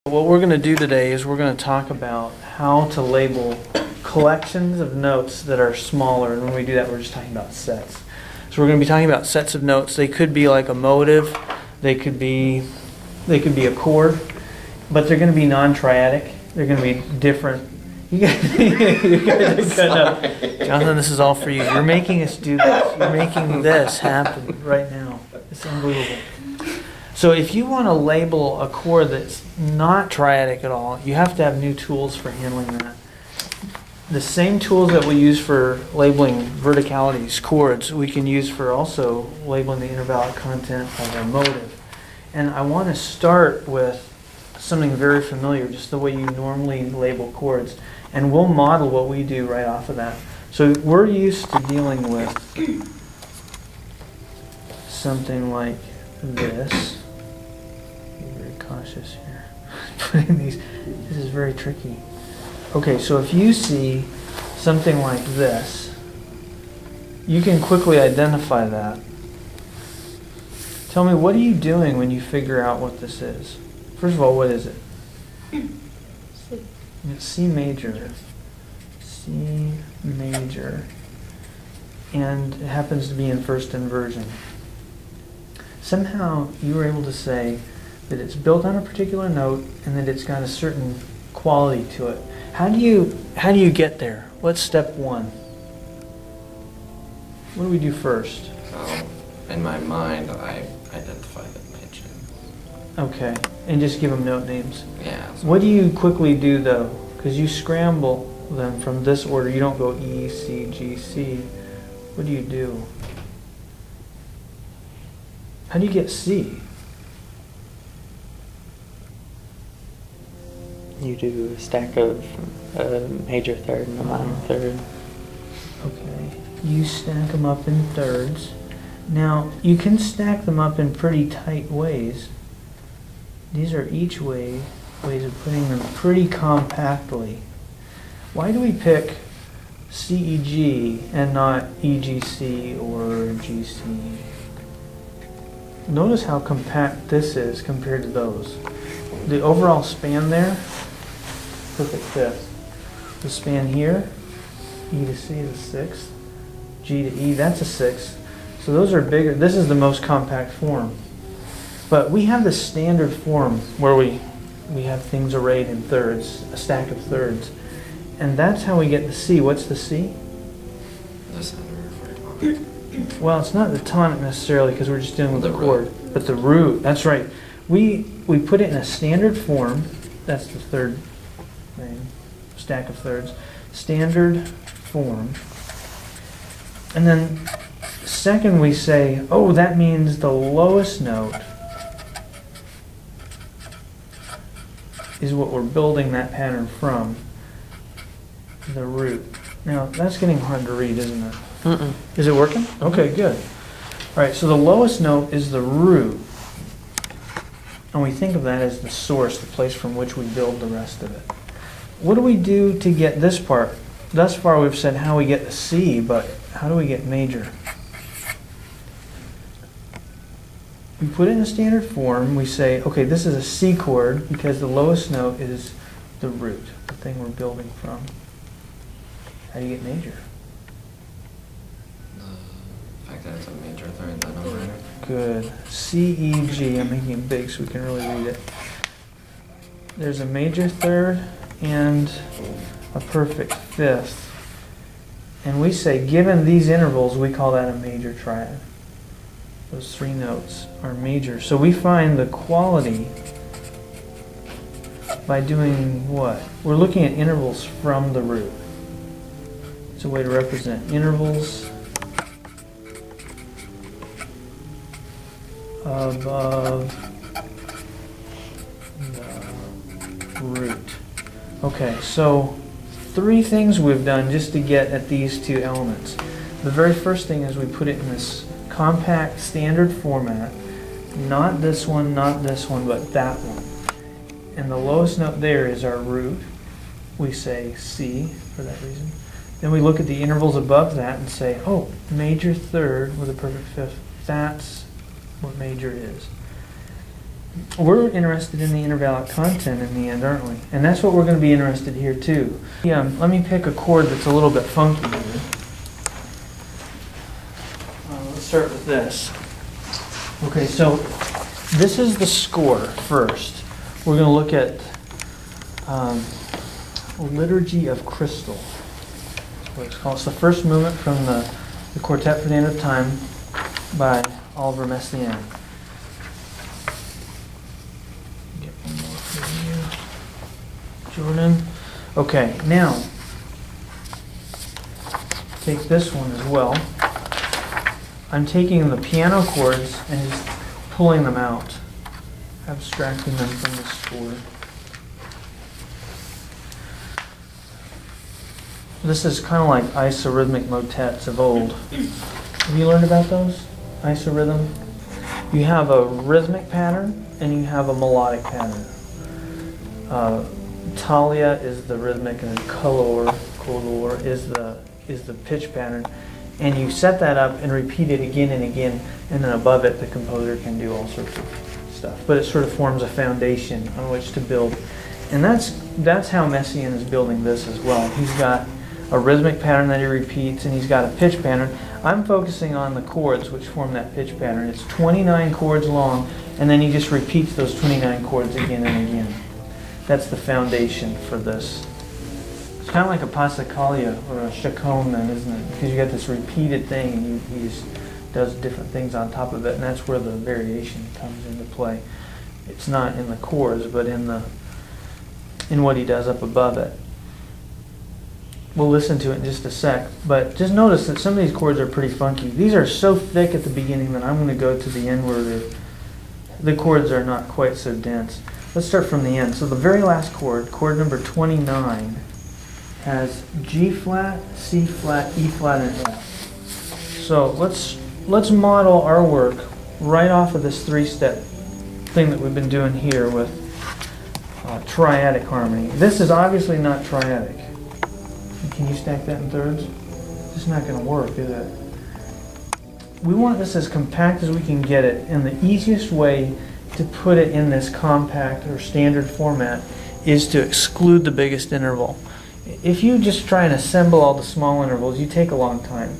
What we're going to do today is we're going to talk about how to label collections of notes that are smaller, and when we do that we're just talking about sets. So we're going to be talking about sets of notes. They could be like a motive, they could be a chord, but they're going to be non-triadic. They're going to be different. You guys are gonna, Jonathan, this is all for you. You're making us do this. You're making this happen right now. It's unbelievable. So if you want to label a chord that's not triadic at all, you have to have new tools for handling that. The same tools that we use for labeling verticalities, chords, we can use for also labeling the intervallic content of a motive. And I want to start with something very familiar, just the way you normally label chords. And we'll model what we do right off of that. So we're used to dealing with something like this. Cautious here. Putting these. This is very tricky. Okay, so if you see something like this, you can quickly identify that. Tell me, what are you doing when you figure out what this is? First of all, what is it? C. It's C major. C major. And it happens to be in first inversion. Somehow you were able to say that it's built on a particular note and that it's got a certain quality to it. How do you get there? What's step one? What do we do first? So, in my mind, I identify the major. Okay, and just give them note names. Yeah. So what do you quickly do though? Because you scramble them from this order. You don't go E, C, G, C. What do you do? How do you get C? You do a stack of a major third and a minor third. Okay. You stack them up in thirds. Now, you can stack them up in pretty tight ways. These are each ways of putting them pretty compactly. Why do we pick CEG and not EGC or GC? Notice how compact this is compared to those. The overall span there, perfect fifth. The span here, E to C is a sixth, G to E, that's a sixth. So those are bigger. This is the most compact form. But we have the standard form where we have things arrayed in thirds, a stack of thirds. And that's how we get the C. What's the C? the center. Well, it's not the tonic necessarily because we're just dealing with the chord, but the root. That's right. We put it in a standard form. That's the third thing, stack of thirds. Standard form. And then second we say, oh, that means the lowest note is what we're building that pattern from, the root. Now, that's getting hard to read, isn't it? Mm-mm. Is it working? Okay, good. All right, so the lowest note is the root. And we think of that as the source, the place from which we build the rest of it. What do we do to get this part? Thus far we've said how we get the C, but how do we get major? We put it in a standard form. We say, okay, this is a C chord because the lowest note is the root, the thing we're building from. How do you get major? The fact that it's a major third, then a minor. Good. C, E, G. I'm making it big so we can really read it. There's a major third and a perfect fifth. And we say, given these intervals, we call that a major triad. Those three notes are major. So we find the quality by doing what? We're looking at intervals from the root. It's a way to represent intervals above the root. Okay, so three things we've done just to get at these two elements. The very first thing is we put it in this compact standard format. Not this one, but that one. And the lowest note there is our root. We say C for that reason. Then we look at the intervals above that and say, oh, major third with a perfect fifth. That's what major is. we're interested in the intervallic content in the end, aren't we? And that's what we're going to be interested here too. Yeah, let me pick a chord that's a little bit funky here. Let's start with this. Okay, so this is the score first. We're going to look at Liturgy of Crystal. That's what it's called. It's the first movement from the Quartet for the End of Time by Oliver Messiaen. Get one more for you, Jordan. Okay, now take this one as well. I'm taking the piano chords and just pulling them out, abstracting them from the score. This is kind of like isorhythmic motets of old. Have you learned about those? Isorhythm? You have a rhythmic pattern and you have a melodic pattern. Talia is the rhythmic and color is the pitch pattern. And you set that up and repeat it again and again, and then above it the composer can do all sorts of stuff. But it sort of forms a foundation on which to build. And that's how Messiaen is building this as well. He's got a rhythmic pattern that he repeats, and he's got a pitch pattern. I'm focusing on the chords which form that pitch pattern. It's 29 chords long, and then he just repeats those 29 chords again and again. That's the foundation for this. It's kind of like a passacaglia or a chaconne then, isn't it? Because you got this repeated thing and he just does different things on top of it, and that's where the variation comes into play. It's not in the chords, but in what he does up above it. We'll listen to it in just a sec, but just notice that some of these chords are pretty funky. These are so thick at the beginning that I'm going to go to the end where the chords are not quite so dense. Let's start from the end. So the very last chord, chord number 29, has G flat, C flat, E flat, and F. So let's model our work right off of this three-step thing that we've been doing here with triadic harmony. This is obviously not triadic. Can you stack that in thirds? It's not going to work, is it? We want this as compact as we can get it, and the easiest way to put it in this compact or standard format is to exclude the biggest interval. If you just try and assemble all the small intervals, you take a long time.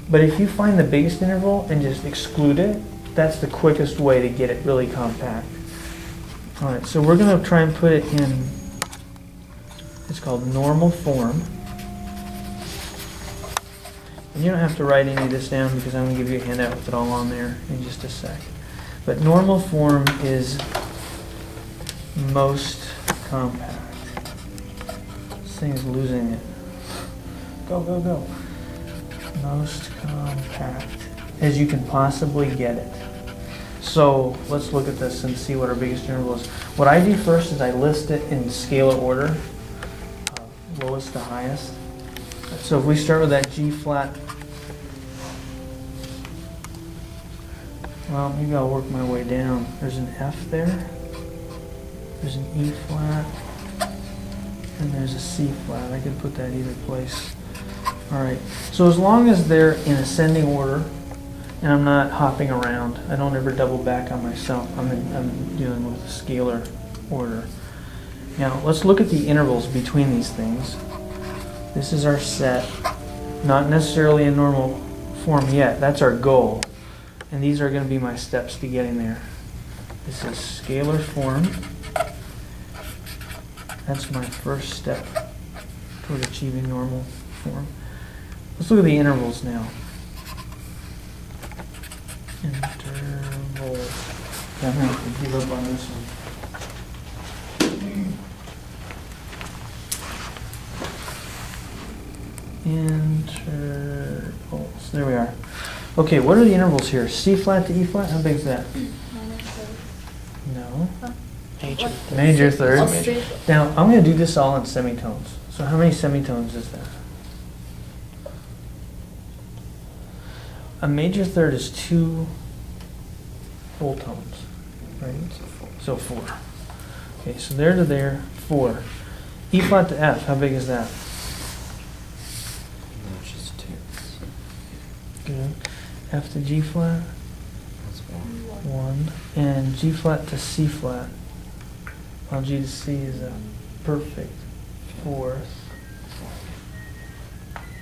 But if you find the biggest interval and just exclude it, that's the quickest way to get it really compact. Alright, so we're going to try and put it in, it's called normal form. And you don't have to write any of this down because I'm going to give you a handout with it all on there in just a sec. But normal form is most compact. This thing is losing it. Go, go, go. Most compact as you can possibly get it. So let's look at this and see what our biggest interval is. What I do first is I list it in scalar order, lowest to highest. So if we start with that G flat, well, maybe I'll work my way down. There's an F there, there's an E flat, and there's a C flat. I could put that either place. Alright, so as long as they're in ascending order, and I'm not hopping around, I don't ever double back on myself, I'm dealing with scalar order. Now, let's look at the intervals between these things. This is our set, not necessarily in normal form yet, that's our goal. And these are going to be my steps to getting there. This is scalar form. That's my first step toward achieving normal form. Let's look at the intervals now. Intervals. I'm going to give up on this one. Intervals. There we are. Okay, what are the intervals here? C flat to E flat? How big is that? No. Major third. Major third. Now, I'm going to do this all in semitones. So how many semitones is that? A major third is 2 full tones, right? So 4. Okay, so there to there, 4. E flat to F, how big is that? That's just 2. Good. F to G flat? That's 1. 1, and G flat to C flat. Well, G to C is a perfect 4th.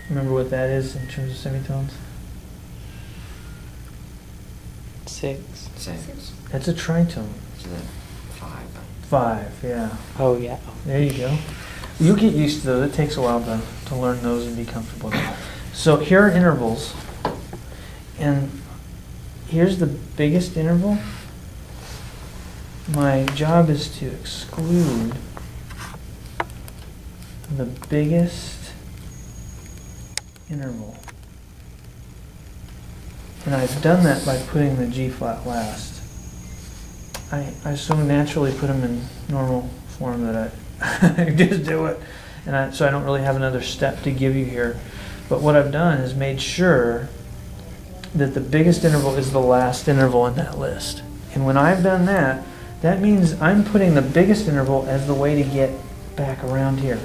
Remember what that is in terms of semitones? 6. 6. That's a tritone. So then 5 then. 5, yeah. Oh, yeah. There you go. You'll get used to those. It takes a while to learn those and be comfortable with them. So here are intervals. And here's the biggest interval. My job is to exclude the biggest interval. And I've done that by putting the G flat last. I so naturally put them in normal form that I just do it. And so I don't really have another step to give you here. But what I've done is made sure that the biggest interval is the last interval in that list. And when I've done that, that means I'm putting the biggest interval as the way to get back around here.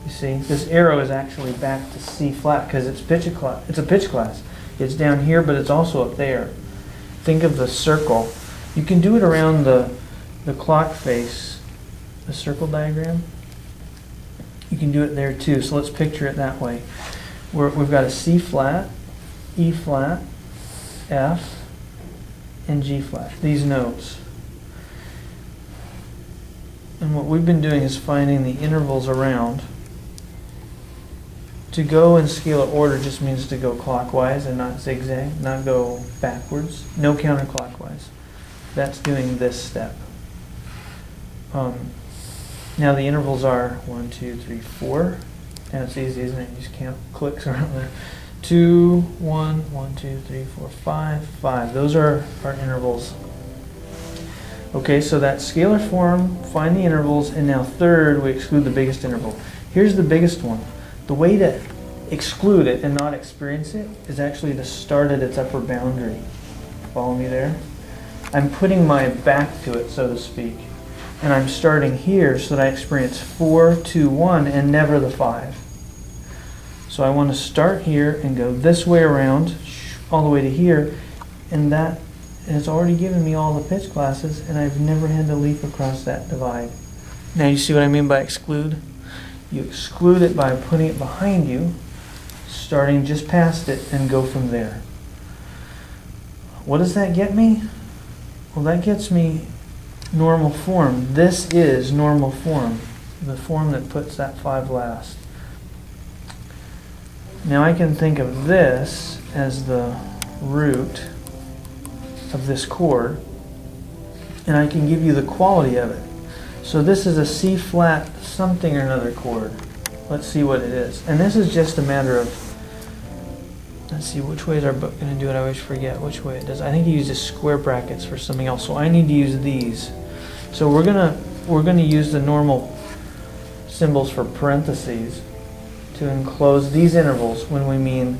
You see, this arrow is actually back to C flat because it's a pitch class. It's down here, but it's also up there. Think of the circle. You can do it around the clock face, the circle diagram. You can do it there too. So let's picture it that way. We've got a C flat, E flat, F, and G flat. These notes. And what we've been doing is finding the intervals around. To go in scalar order just means to go clockwise and not zigzag, not go backwards, no counterclockwise. That's doing this step. Now the intervals are 1, 2, 3, 4. And it's easy, isn't it? You just count clicks around there. 2, 1, 1, 2, 3, 4, 5, 5. Those are our intervals. Okay, so that scalar form, find the intervals, and now third, we exclude the biggest interval. Here's the biggest one. The way to exclude it and not experience it is actually to start at its upper boundary. Follow me there? I'm putting my back to it, so to speak. And I'm starting here so that I experience 4, 2, 1, and never the 5. So I want to start here and go this way around, all the way to here, and that has already given me all the pitch classes, and I've never had to leap across that divide. Now you see what I mean by exclude? You exclude it by putting it behind you, starting just past it, and go from there. What does that get me? Well, that gets me normal form. This is normal form, the form that puts that 5 last. Now I can think of this as the root of this chord, and I can give you the quality of it. So this is a C flat something or another chord. Let's see what it is. And this is just a matter of, let's see, which way is our book going to do it? I always forget which way it does. I think he uses square brackets for something else, so I need to use these. So we're gonna use the normal symbols for parentheses to enclose these intervals when we mean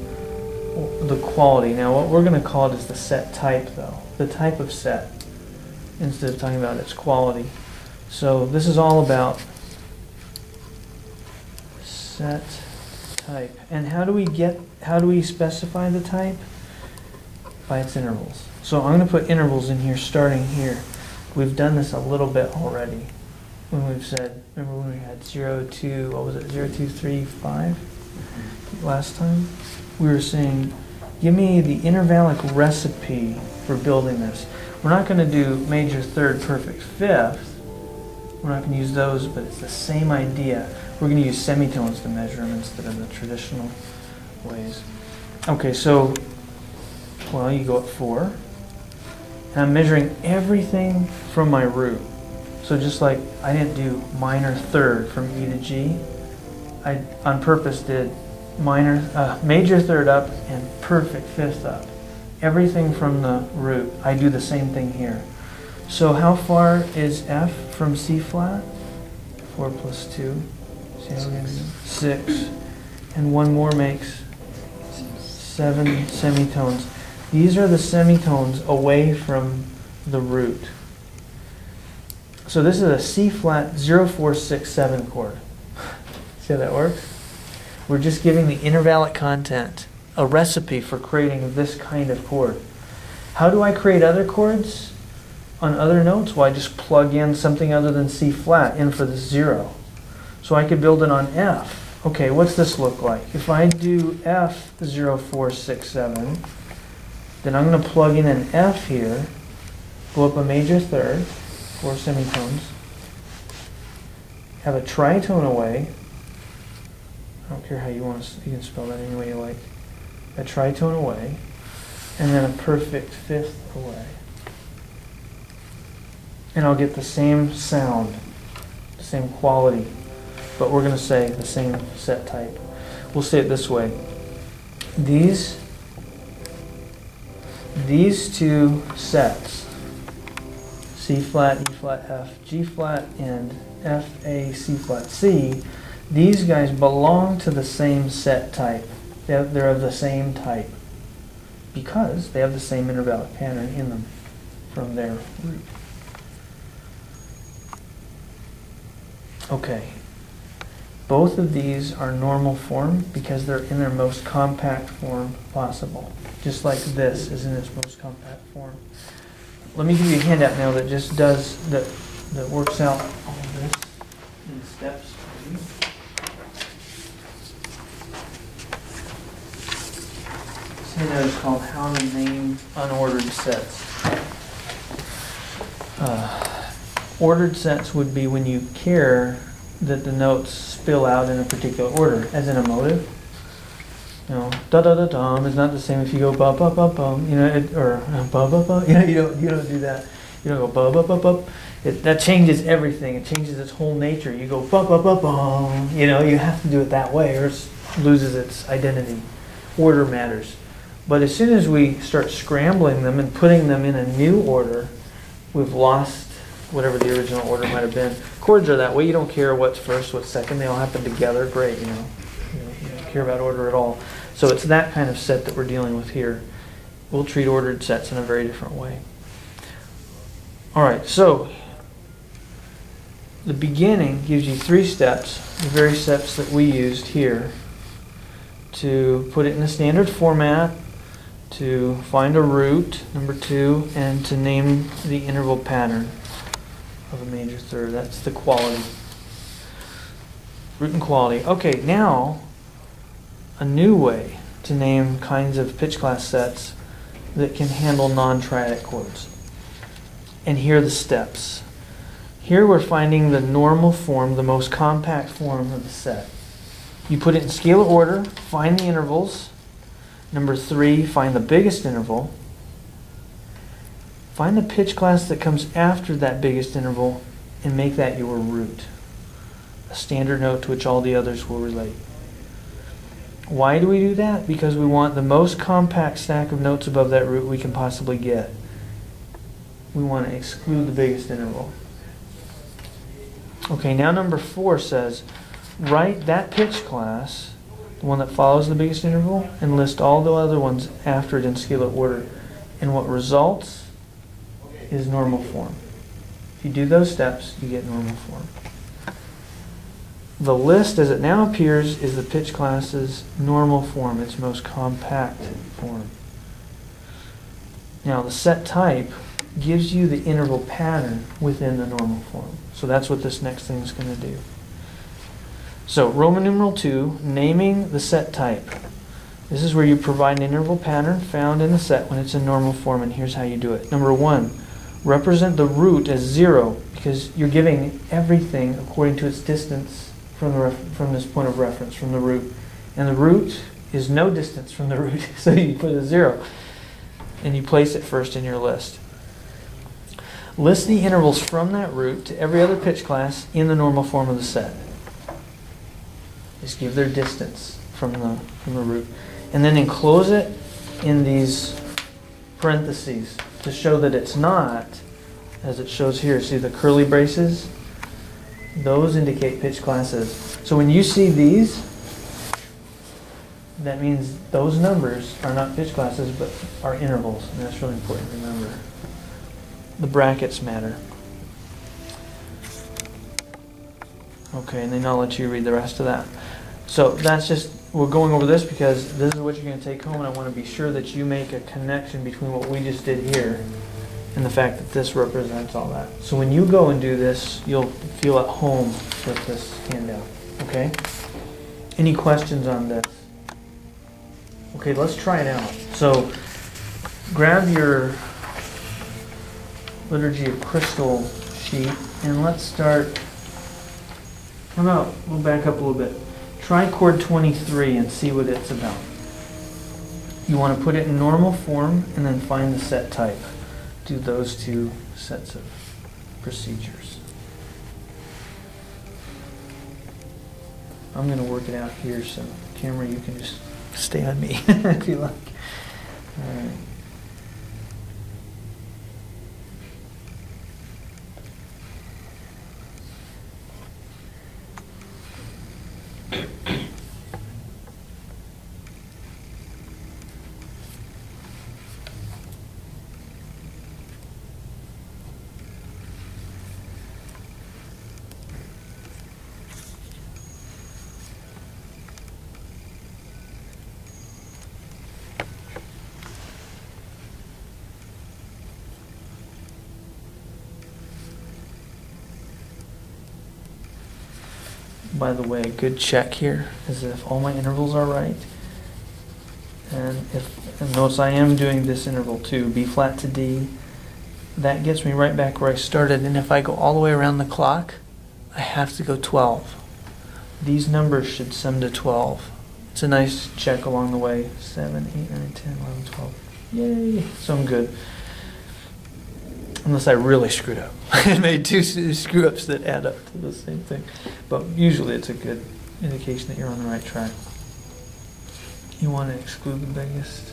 the quality. Now what we're going to call it is the set type, though. The type of set, instead of talking about its quality. So this is all about set type. And how do we specify the type? By its intervals. So I'm going to put intervals in here starting here. We've done this a little bit already. When we've said, remember when we had 0, 2, what was it, 0, 2, 3, 5 last time? We were saying, give me the intervallic recipe for building this. We're not going to do major, third, perfect, fifth. We're not going to use those, but it's the same idea. We're going to use semitones to measure them instead of the traditional ways. Okay, so, well, you go up 4. And I'm measuring everything from my root. So just like I didn't do minor third from E to G, I on purpose did major third up and perfect fifth up. Everything from the root. I do the same thing here. So how far is F from C flat? 4 plus 2. See how we're going to do? 6. And one more makes 7 semitones. These are the semitones away from the root. So this is a C flat 0, 4, 6, 7 chord. See how that works? We're just giving the intervallic content a recipe for creating this kind of chord. How do I create other chords on other notes? Well, I just plug in something other than C flat in for the 0. So I could build it on F. Okay, what's this look like? If I do F 0, 4, 6, 7, then I'm going to plug in an F here, go up a major third, 4 semitones, have a tritone away. I don't care how you want to, you can spell that any way you like. A tritone away, and then a perfect fifth away. And I'll get the same sound, the same quality, but we're going to say the same set type. We'll say it this way. These two sets, C flat, E flat, F, G flat, and F, A, C flat, C, these guys belong to the same set type. They're of the same type because they have the same intervallic pattern in them from their root. Okay. Both of these are normal form because they're in their most compact form possible. Just like this is in its most compact form. Let me give you a handout now that just does, that works out all of this in steps for you. This handout is called How to Name Unordered Sets. Ordered sets would be when you care that the notes spill out in a particular order, as in a motive. You know, da da da dum is not the same if you go ba ba ba bum, you know, or ba ba ba. You know, you don't do that. You don't go ba ba ba ba. That changes everything. It changes its whole nature. You go ba ba ba bum. You know, you have to do it that way, or it loses its identity. Order matters. But as soon as we start scrambling them and putting them in a new order, we've lost whatever the original order might have been. Chords are that way. You don't care what's first, what's second. They all happen together. Great, you know. You don't care about order at all. So it's that kind of set that we're dealing with here. We'll treat ordered sets in a very different way. All right, so the beginning gives you 3 steps, the very steps that we used here to put it in a standard format, to find a root, number 2, and to name the interval pattern of a major third. That's the quality. Root and quality. Okay, now a new way to name kinds of pitch class sets that can handle non-triadic chords. And here are the steps. Here we're finding the normal form, the most compact form of the set. You put it in scalar order, find the intervals. Number 3, find the biggest interval. Find the pitch class that comes after that biggest interval and make that your root. A standard note to which all the others will relate. Why do we do that? Because we want the most compact stack of notes above that root we can possibly get. We want to exclude the biggest interval. Okay, now number 4 says, write that pitch class, the one that follows the biggest interval, and list all the other ones after it in scalar order. And what results is normal form. If you do those steps, you get normal form. The list as it now appears is the pitch class's normal form, its most compact form. Now the set type gives you the interval pattern within the normal form. So that's what this next thing is going to do. So Roman numeral 2, naming the set type. This is where you provide an interval pattern found in the set when it's in normal form, and here's how you do it. Number 1, represent the root as 0 because you're giving everything according to its distance from this point of reference, from the root. And the root is no distance from the root, so you put a 0. And you place it first in your list. List the intervals from that root to every other pitch class in the normal form of the set. Just give their distance from the root. And then enclose it in these parentheses to show that it's not, as it shows here. See the curly braces? Those indicate pitch classes. So when you see these, that means those numbers are not pitch classes but are intervals. And that's really important to remember. The brackets matter. Okay, and then I'll let you read the rest of that. So that's just we're going over this because this is what you're going to take home, and I want to be sure that you make a connection between what we just did here and the fact that this represents all that. So when you go and do this, you'll feel at home with this handout, okay? Any questions on this? Okay, let's try it out. So grab your Liturgy of Crystal sheet and let's start. How about, we'll back up a little bit. Try chord 23 and see what it's about. You want to put it in normal form and then find the set type. Do those two sets of procedures. I'm going to work it out here, so camera, you can just stay on me if you like. All right. By the way, a good check here is if all my intervals are right. And notice I am doing this interval too, B flat to D. That gets me right back where I started. And if I go all the way around the clock, I have to go 12. These numbers should sum to 12. It's a nice check along the way. 7, 8, 9, 10, 11, 12. Yay! So I'm good. Unless I really screwed up. I made two screw-ups that add up to the same thing. But usually it's a good indication that you're on the right track. You want to exclude the biggest.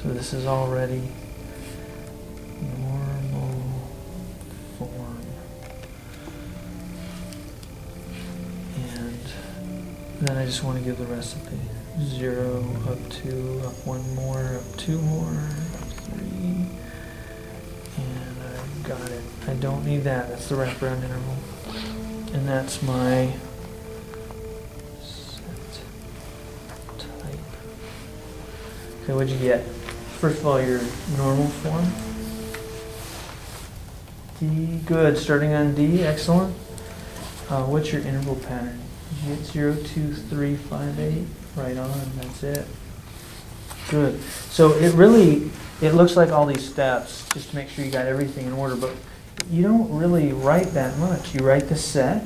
So this is already normal form. And then I just want to give the recipe. 0, up 2, up 1 more, up 2 more, up 3. And I've got it. I don't need that. That's the wraparound interval. And that's my set type. Okay, what'd you get? First of all, your normal form. D, good. Starting on D, excellent. What's your interval pattern? Did you get 0, 2, 3, 5, 8? Right on, that's it. Good. So it looks like all these steps, just to make sure you got everything in order, but you don't really write that much. You write the set,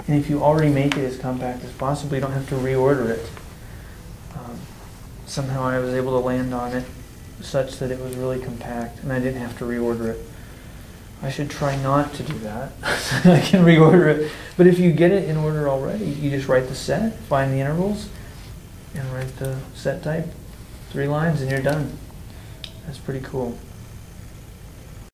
and if you already make it as compact as possible, you don't have to reorder it. Somehow I was able to land on it such that it was really compact, and I didn't have to reorder it. I should try not to do that, so I can reorder it. But if you get it in order already, you just write the set, find the intervals, and write the set type, 3 lines, and you're done. That's pretty cool.